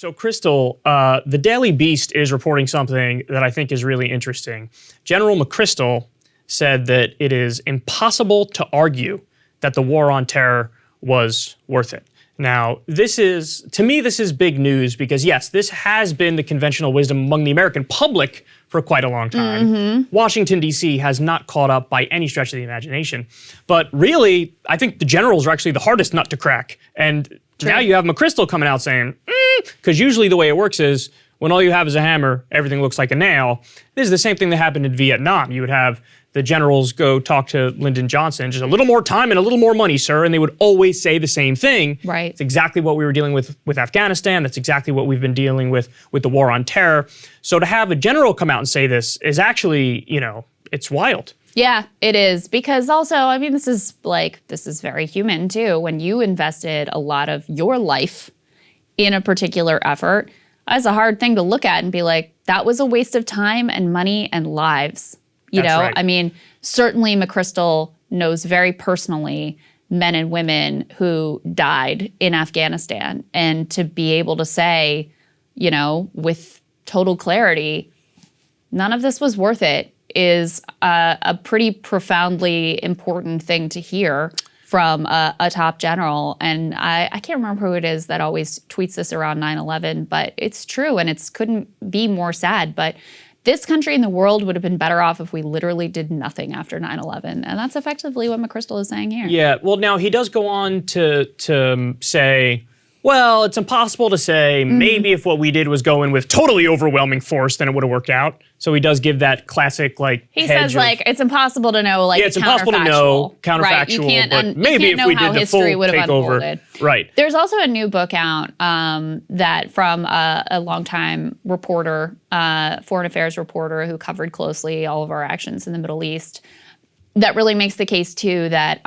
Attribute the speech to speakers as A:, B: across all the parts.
A: So Krystal, the Daily Beast is reporting something that I think is really interesting. General McChrystal said that it is impossible to argue that the war on terror was worth it. Now, to me, this is big news because yes, this has been the conventional wisdom among the American public for quite a long time. Washington, D.C. has not caught up by any stretch of the imagination. But really, I think the generals are actually the hardest nut to crack. And now you have McChrystal coming out saying, because usually the way it works is when all you have is a hammer, everything looks like a nail. This is the same thing that happened in Vietnam. You would have the generals go talk to Lyndon Johnson, just a little more time and a little more money, sir, and they would always say the same thing.
B: Right.
A: It's exactly what we were dealing with Afghanistan. That's exactly what we've been dealing with the war on terror. So to have a general come out and say this is actually, it's wild.
B: Yeah, it is. Because also, I mean, this is very human too. When you invested a lot of your life in a particular effort, that's a hard thing to look at and be like, that was a waste of time and money and lives. You know,
A: right.
B: I mean, certainly McChrystal knows very personally men and women who died in Afghanistan. And to be able to say, with total clarity, none of this was worth it is a pretty profoundly important thing to hear from a top general. And I can't remember who it is that always tweets this around 9/11, but it's true and it couldn't be more sad. But this country and the world would have been better off if we literally did nothing after 9/11. And that's effectively what McChrystal is saying here.
A: Yeah, well, now he does go on to say, well, it's impossible to say. Maybe if what we did was go in with totally overwhelming force, then it would have worked out. So he does give that classic,
B: he says, it's impople to know,
A: it's impossible to know, counterfactual,
B: right? You can't,
A: but maybe if we did the full takeover. Right.
B: There's also a new book out that from a longtime reporter, foreign affairs reporter who covered closely all of our actions in the Middle East, that really makes the case, too, that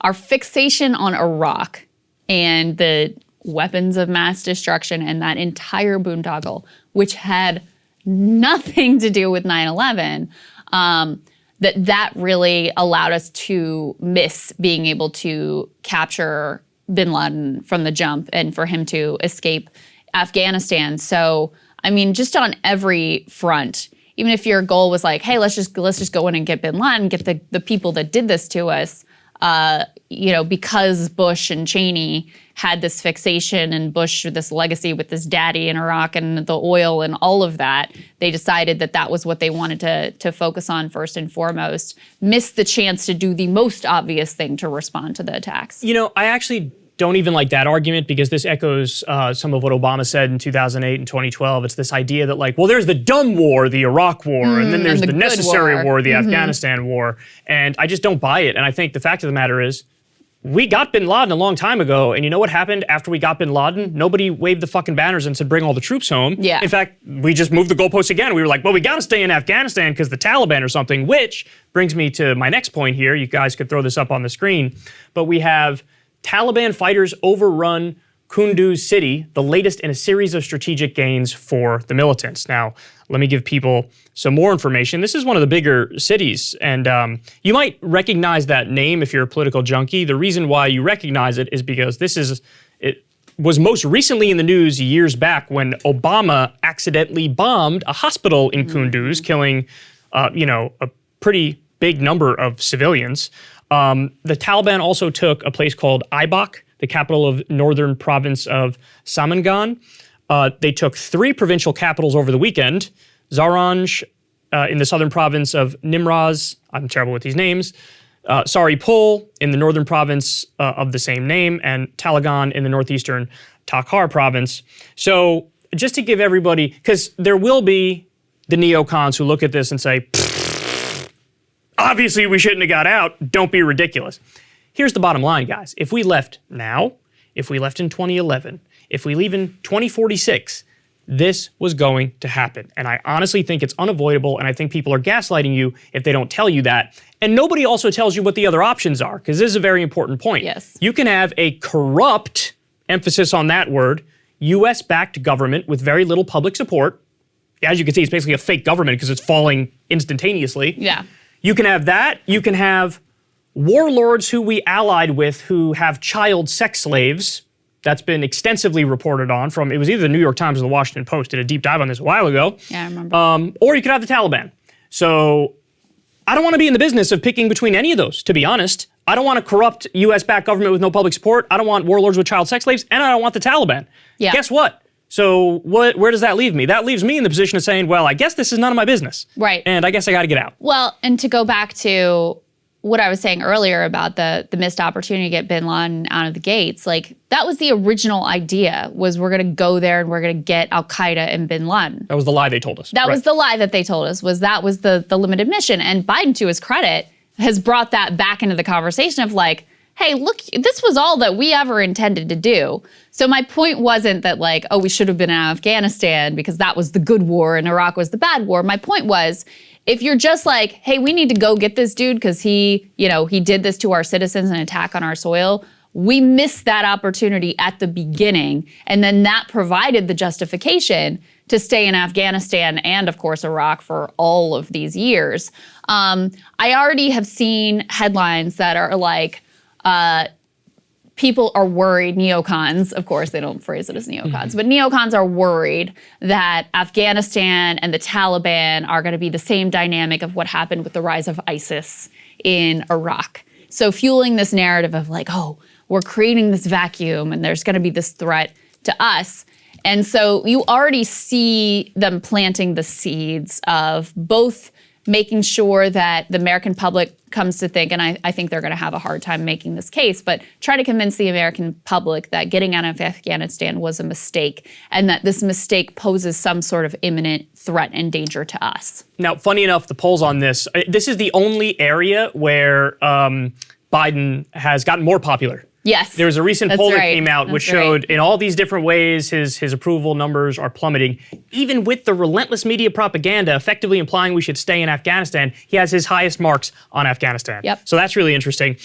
B: our fixation on Iraq and the weapons of mass destruction and that entire boondoggle, which had nothing to do with 9/11, that really allowed us to miss being able to capture bin Laden from the jump and for him to escape Afghanistan. So, I mean, just on every front, even if your goal was like, hey, let's just go in and get bin Laden, get the people that did this to us, because Bush and Cheney had this fixation and Bush this legacy with this daddy in Iraq and the oil and all of that, they decided that was what they wanted to focus on first and foremost, missed the chance to do the most obvious thing to respond to the attacks.
A: I actually don't even like that argument because this echoes some of what Obama said in 2008 and 2012. It's this idea that there's the dumb war, the Iraq war, and then there's the necessary war, the Afghanistan war. And I just don't buy it. And I think the fact of the matter is, we got bin Laden a long time ago, and you know what happened after we got bin Laden? Nobody waved the fucking banners and said, bring all the troops home.
B: Yeah.
A: In fact, we just moved the goalposts again. We were like, well, we got to stay in Afghanistan because the Taliban or something, which brings me to my next point here. You guys could throw this up on the screen. But we have Taliban fighters overrun Kunduz city, the latest in a series of strategic gains for the militants. Now, let me give people some more information. This is one of the bigger cities, and you might recognize that name if you're a political junkie. The reason why you recognize it is because it was most recently in the news years back when Obama accidentally bombed a hospital in Kunduz, killing, a pretty big number of civilians. The Taliban also took a place called Aibak, the capital of northern province of Samangan. They took 3 provincial capitals over the weekend, Zaranj in the southern province of Nimraz, I'm terrible with these names, Saripul in the northern province of the same name, and Talagan in the northeastern Takhar province. So just to give everybody, because there will be the neocons who look at this and say, obviously we shouldn't have got out, don't be ridiculous. Here's the bottom line, guys. If we left now, if we left in 2011, if we leave in 2046, this was going to happen. And I honestly think it's unavoidable, and I think people are gaslighting you if they don't tell you that. And nobody also tells you what the other options are, because this is a very important point.
B: Yes.
A: You can have a corrupt, emphasis on that word, US-backed government with very little public support. As you can see, it's basically a fake government because it's falling instantaneously.
B: Yeah.
A: You can have that. You can have warlords who we allied with who have child sex slaves. That's been extensively reported on from, it was either the New York Times or the Washington Post did a deep dive on this a while ago.
B: Yeah, I remember.
A: Or you could have the Taliban. So I don't want to be in the business of picking between any of those, to be honest. I don't want a corrupt US-backed government with no public support. I don't want warlords with child sex slaves, and I don't want the Taliban.
B: Yeah.
A: Guess what? So where does that leave me? That leaves me in the position of saying, well, I guess this is none of my business.
B: Right.
A: And I guess I got to get out.
B: Well, and to go back to what I was saying earlier about the missed opportunity to get bin Laden out of the gates, like that was the original idea, was we're going to go there and we're going to get Al-Qaeda and bin Laden.
A: That was the lie they told us.
B: That was the lie that they told us, was that was the limited mission. And Biden, to his credit, has brought that back into the conversation of like, hey, look, this was all that we ever intended to do. So my point wasn't that like, oh, we should have been in Afghanistan because that was the good war and Iraq was the bad war. My point was, if you're just like, hey, we need to go get this dude because he did this to our citizens, an attack on our soil, we missed that opportunity at the beginning. And then that provided the justification to stay in Afghanistan and, of course, Iraq for all of these years. I already have seen headlines that are like, people are worried, neocons, of course they don't phrase it as neocons, but neocons are worried that Afghanistan and the Taliban are going to be the same dynamic of what happened with the rise of ISIS in Iraq. So fueling this narrative of like, oh, we're creating this vacuum and there's going to be this threat to us. And so you already see them planting the seeds of both making sure that the American public comes to think, and I think they're going to have a hard time making this case, but try to convince the American public that getting out of Afghanistan was a mistake and that this mistake poses some sort of imminent threat and danger to us.
A: Now, funny enough, the polls on this is the only area where Biden has gotten more popular.
B: Yes.
A: There was a recent poll that came out which showed in all these different ways his approval numbers are plummeting. Even with the relentless media propaganda effectively implying we should stay in Afghanistan, he has his highest marks on Afghanistan.
B: Yep.
A: So that's really interesting.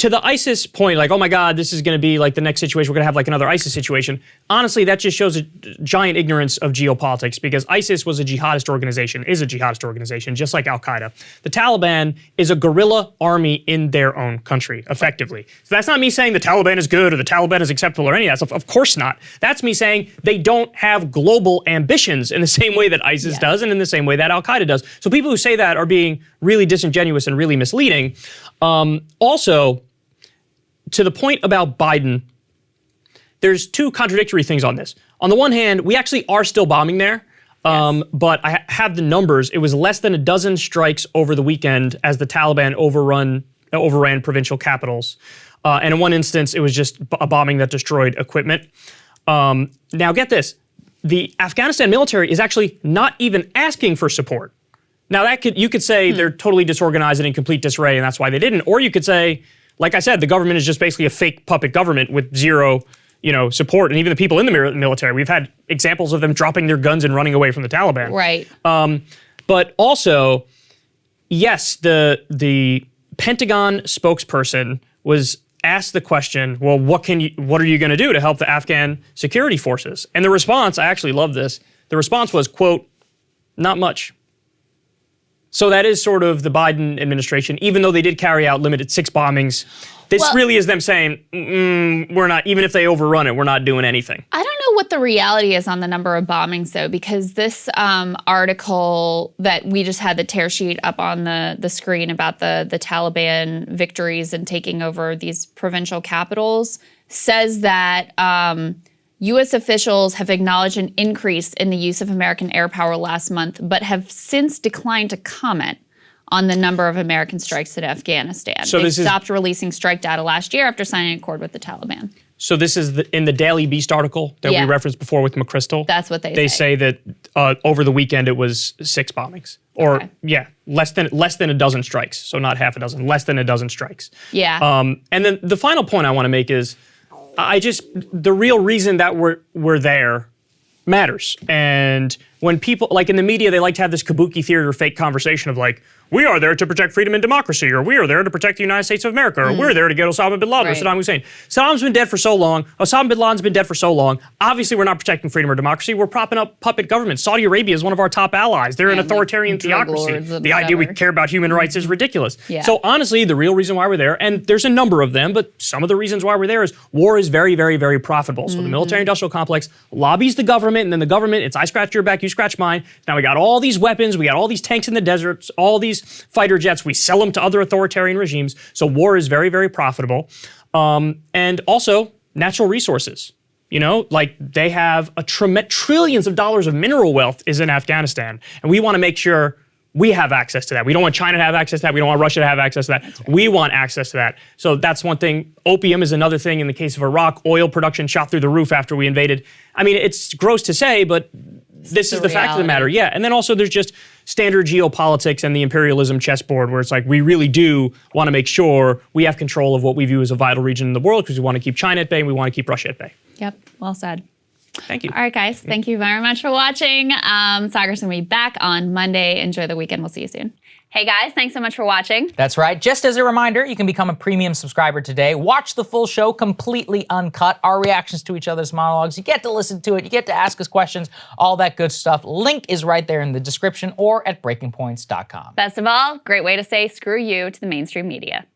A: To the ISIS point, like, oh my God, this is going to be like the next situation. We're going to have like another ISIS situation. Honestly, that just shows a giant ignorance of geopolitics because ISIS was a jihadist organization, is a jihadist organization, just like Al-Qaeda. The Taliban is a guerrilla army in their own country, effectively. So that's not me saying the Taliban is good or the Taliban is acceptable or any of that stuff. Of course not. That's me saying they don't have global ambitions in the same way that ISIS does and in the same way that Al-Qaeda does. So people who say that are being really disingenuous and really misleading. Also, to the point about Biden, there's two contradictory things on this. On the one hand, we actually are still bombing there, but I have the numbers. It was less than a dozen strikes over the weekend as the Taliban overran provincial capitals. And in one instance, it was just a bombing that destroyed equipment. Now get this, the Afghanistan military is actually not even asking for support. Now you could say they're totally disorganized and in complete disarray and that's why they didn't. Or you could say, like I said, the government is just basically a fake puppet government with zero, support. And even the people in the military, we've had examples of them dropping their guns and running away from the Taliban.
B: Right.
A: But also, yes, the Pentagon spokesperson was asked the question, well, what are you going to do to help the Afghan security forces? And the response, I actually love this. The response was, quote, not much. So that is sort of the Biden administration, even though they did carry out limited 6 bombings. This really is them saying, we're not, even if they overrun it, we're not doing anything.
B: I don't know what the reality is on the number of bombings, though, because this article that we just had the tear sheet up on the screen about the Taliban victories and taking over these provincial capitals says that U.S. officials have acknowledged an increase in the use of American air power last month, but have since declined to comment on the number of American strikes in Afghanistan. So they stopped releasing strike data last year after signing an accord with the Taliban.
A: So this is in the Daily Beast article that we referenced before with Krystal.
B: That's what they say.
A: They say that over the weekend it was 6 bombings. Or, less than a dozen strikes. So not half a dozen, less than a dozen strikes.
B: Yeah.
A: And then the final point I want to make is, the real reason that we're there matters. And when people, like in the media, they like to have this kabuki theater fake conversation of like, we are there to protect freedom and democracy, or we are there to protect the United States of America, or we're there to get Osama bin Laden or Saddam Hussein. Saddam's been dead for so long. Osama bin Laden's been dead for so long. Obviously, we're not protecting freedom or democracy. We're propping up puppet governments. Saudi Arabia is one of our top allies. They're an authoritarian theocracy. The idea we care about human rights is ridiculous.
B: Yeah.
A: So honestly, the real reason why we're there, and there's a number of them, but some of the reasons why we're there is war is very, very, very profitable. So the military-industrial complex lobbies the government, and then the government, it's I scratch your back, you scratch mine. Now we got all these weapons, we got all these tanks in the deserts, all these fighter jets. We sell them to other authoritarian regimes. So war is very, very profitable. And also natural resources. You know, like they have trillions of dollars of mineral wealth is in Afghanistan. And we want to make sure we have access to that. We don't want China to have access to that. We don't want Russia to have access to that. Right. We want access to that. So that's one thing. Opium is another thing. In the case of Iraq, oil production shot through the roof after we invaded. I mean, it's gross to say, but this is the fact of the matter. Yeah. And then also there's just standard geopolitics and the imperialism chessboard where it's like we really do want to make sure we have control of what we view as a vital region in the world because we want to keep China at bay and we want to keep Russia at bay.
B: Yep. Well said.
A: Thank you.
B: All right, guys. Thank you very much for watching. Saagar's going to be back on Monday. Enjoy the weekend. We'll see you soon. Hey, guys. Thanks so much for watching.
C: That's right. Just as a reminder, you can become a premium subscriber today. Watch the full show completely uncut. Our reactions to each other's monologues. You get to listen to it. You get to ask us questions. All that good stuff. Link is right there in the description or at breakingpoints.com.
B: Best of all, great way to say screw you to the mainstream media.